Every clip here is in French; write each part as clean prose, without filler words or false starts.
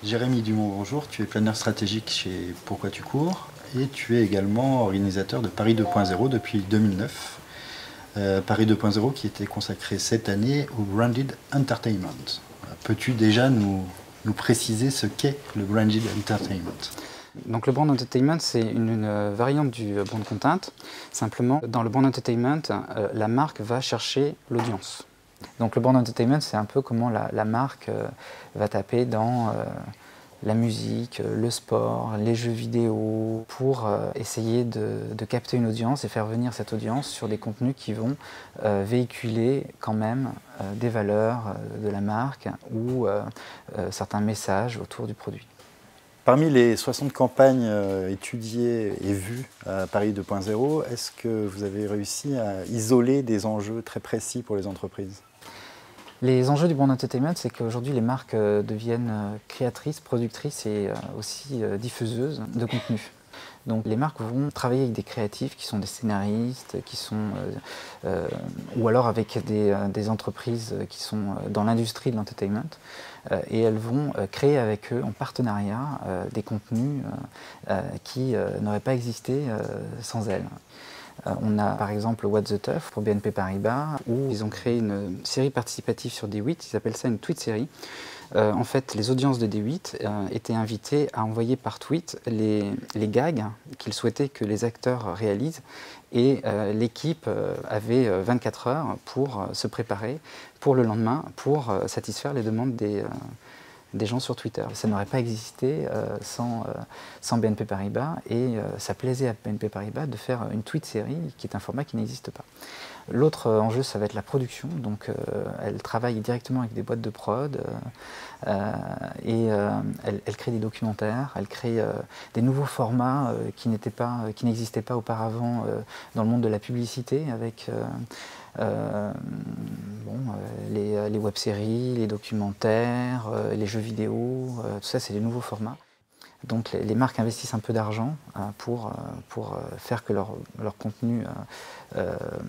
Jérémy Dumont, bonjour. Tu es planeur stratégique chez Pourquoi tu cours et tu es également organisateur de Paris 2.0 depuis 2009. Paris 2.0 qui était consacré cette année au Branded Entertainment. Peux-tu déjà nous préciser ce qu'est le Branded Entertainment? Donc le brand entertainment, c'est une variante du brand content. Simplement, dans le brand entertainment, la marque va chercher l'audience. Donc le brand entertainment, c'est un peu comment la marque va taper dans la musique, le sport, les jeux vidéo, pour essayer de capter une audience et faire venir cette audience sur des contenus qui vont véhiculer quand même des valeurs de la marque ou certains messages autour du produit. Parmi les 60 campagnes étudiées et vues à Paris 2.0, est-ce que vous avez réussi à isoler des enjeux très précis pour les entreprises? Les enjeux du brand entertainment, c'est qu'aujourd'hui les marques deviennent créatrices, productrices et aussi diffuseuses de contenu. Donc les marques vont travailler avec des créatifs qui sont des scénaristes, ou alors avec des entreprises qui sont dans l'industrie de l'entertainment, et elles vont créer avec eux en partenariat des contenus qui n'auraient pas existé sans elles. On a par exemple What the Tuff pour BNP Paribas, où ils ont créé une série participative sur D8, ils appellent ça une tweet série. En fait, les audiences de D8 étaient invitées à envoyer par tweet les gags qu'ils souhaitaient que les acteurs réalisent, et l'équipe avait 24 heures pour se préparer pour le lendemain, pour satisfaire les demandes des gens sur Twitter. Ça n'aurait pas existé sans BNP Paribas, et ça plaisait à BNP Paribas de faire une tweet série qui est un format qui n'existe pas. L'autre enjeu, ça va être la production. Donc, elle travaille directement avec des boîtes de prod et elle crée des documentaires, elle crée des nouveaux formats qui n'existaient pas auparavant dans le monde de la publicité, avec les web-séries, les documentaires, les jeux vidéo, tout ça, c'est des nouveaux formats. Donc les marques investissent un peu d'argent pour faire que leur contenu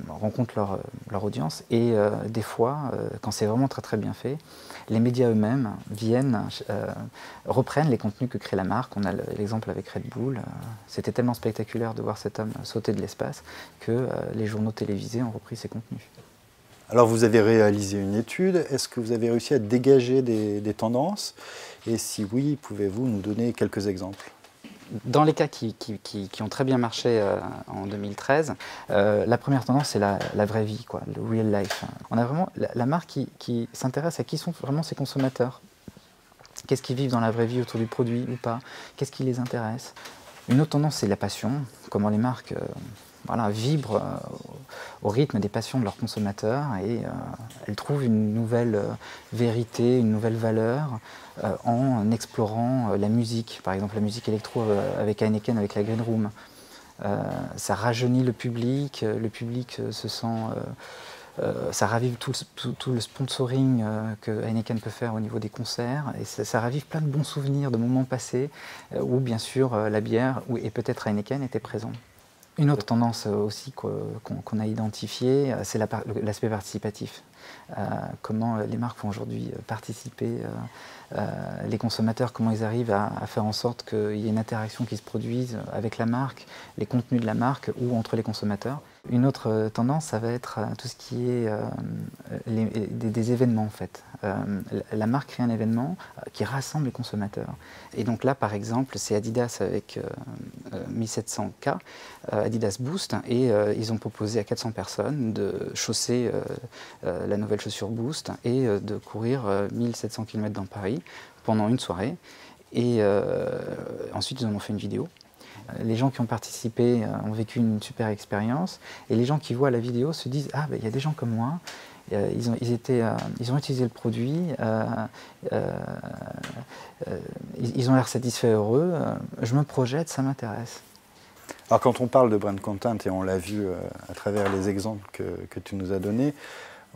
rencontre leur audience, et des fois, quand c'est vraiment très très bien fait, les médias eux-mêmes reprennent les contenus que crée la marque. On a l'exemple avec Red Bull, c'était tellement spectaculaire de voir cet homme sauter de l'espace que les journaux télévisés ont repris ses contenus. Alors vous avez réalisé une étude, est-ce que vous avez réussi à dégager des tendances? Et si oui, pouvez-vous nous donner quelques exemples? Dans les cas qui ont très bien marché en 2013, la première tendance, c'est la vraie vie, quoi, le real life. On a vraiment la marque qui s'intéresse à qui sont vraiment ses consommateurs. Qu'est-ce qu'ils vivent dans la vraie vie autour du produit ou pas? Qu'est-ce qui les intéresse? Une autre tendance, c'est la passion. Comment les marques vibrent au rythme des passions de leurs consommateurs, et elles trouvent une nouvelle vérité, une nouvelle valeur en explorant la musique. Par exemple, la musique électro avec Heineken, avec la Green Room. Ça rajeunit le public se sent... ça ravive tout le sponsoring que Heineken peut faire au niveau des concerts, et ça ravive plein de bons souvenirs, de moments passés, où bien sûr la bière et peut-être Heineken étaient présents. Une autre tendance aussi qu'on a identifiée, c'est l'aspect participatif. Comment les marques font aujourd'hui participer les consommateurs, comment ils arrivent à faire en sorte qu'il y ait une interaction qui se produise avec la marque, les contenus de la marque ou entre les consommateurs. Une autre tendance, ça va être tout ce qui est des événements en fait. La marque crée un événement qui rassemble les consommateurs. Et donc là, par exemple, c'est Adidas avec 1700K, Adidas Boost, et ils ont proposé à 400 personnes de chausser la nouvelle chaussure Boost et de courir 1700 km dans Paris pendant une soirée. Et ensuite, ils en ont fait une vidéo. Les gens qui ont participé ont vécu une super expérience, et les gens qui voient la vidéo se disent « Ah, il y a des gens comme moi, ils ont utilisé le produit, ils ont l'air satisfaits, heureux, je me projette, ça m'intéresse. » Alors quand on parle de brand content, et on l'a vu à travers les exemples que tu nous as donnés,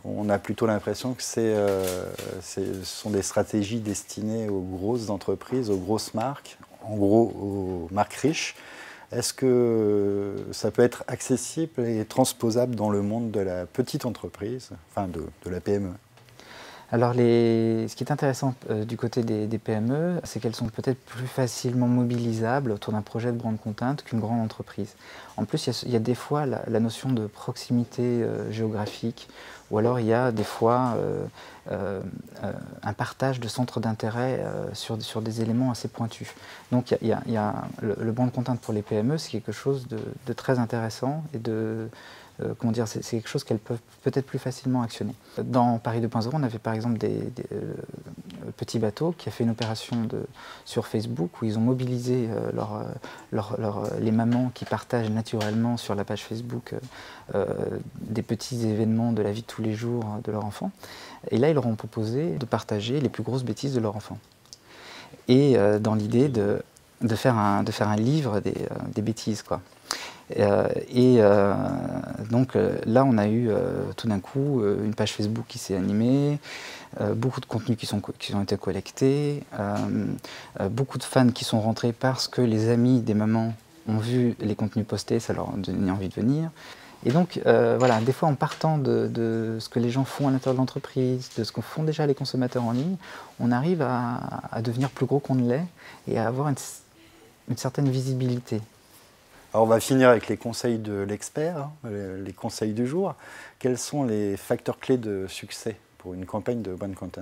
on a plutôt l'impression que ce sont des stratégies destinées aux grosses entreprises, aux grosses marques, en gros aux marques riches. Est-ce que ça peut être accessible et transposable dans le monde de la petite entreprise, enfin de la PME? Alors, ce qui est intéressant du côté des PME, c'est qu'elles sont peut-être plus facilement mobilisables autour d'un projet de brand content qu'une grande entreprise. En plus, il y a des fois la notion de proximité géographique, ou alors il y a des fois un partage de centres d'intérêt sur des éléments assez pointus. Donc, le brand content pour les PME, c'est quelque chose de très intéressant et comment dire, c'est quelque chose qu'elles peuvent peut-être plus facilement actionner. Dans Paris 2.0, on avait par exemple Petit Bateau qui a fait une opération sur Facebook où ils ont mobilisé les mamans qui partagent naturellement sur la page Facebook des petits événements de la vie de tous les jours de leur enfant. Et là, ils leur ont proposé de partager les plus grosses bêtises de leur enfant. Et dans l'idée de faire un livre des bêtises, quoi. Donc là, on a eu tout d'un coup une page Facebook qui s'est animée, beaucoup de contenus qui ont été collectés, beaucoup de fans qui sont rentrés parce que les amis des mamans ont vu les contenus postés, ça leur a donné envie de venir. Et donc, voilà, des fois, en partant de ce que les gens font à l'intérieur de l'entreprise, de ce que font déjà les consommateurs en ligne, on arrive à devenir plus gros qu'on ne l'est et à avoir une certaine visibilité. Alors on va finir avec les conseils de l'expert, hein, les conseils du jour. Quels sont les facteurs clés de succès pour une campagne de brand content?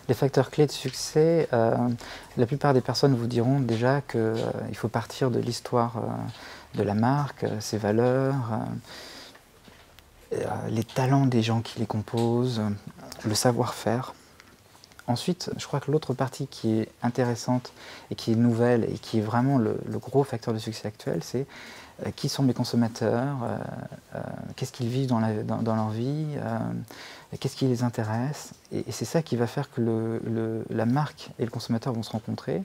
Les facteurs clés de succès, la plupart des personnes vous diront déjà qu'il faut partir de l'histoire de la marque, ses valeurs, les talents des gens qui les composent, le savoir-faire. Ensuite, je crois que l'autre partie qui est intéressante et qui est nouvelle et qui est vraiment le gros facteur de succès actuel, c'est qui sont mes consommateurs, qu'est-ce qu'ils vivent dans leur vie, qu'est-ce qui les intéresse. Et c'est ça qui va faire que la marque et le consommateur vont se rencontrer.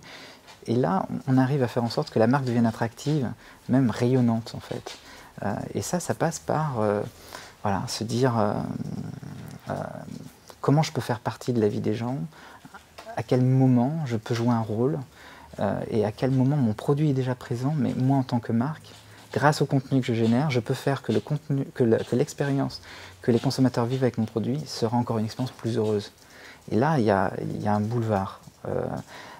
Et là, on arrive à faire en sorte que la marque devienne attractive, même rayonnante en fait. Et ça passe par voilà, se dire comment je peux faire partie de la vie des gens, à quel moment je peux jouer un rôle et à quel moment mon produit est déjà présent, mais moi en tant que marque, grâce au contenu que je génère, je peux faire que l'expérience que les consommateurs vivent avec mon produit sera encore une expérience plus heureuse. Et là, il y a un boulevard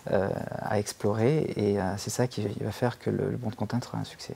à explorer et c'est ça qui va faire que le brand content sera un succès.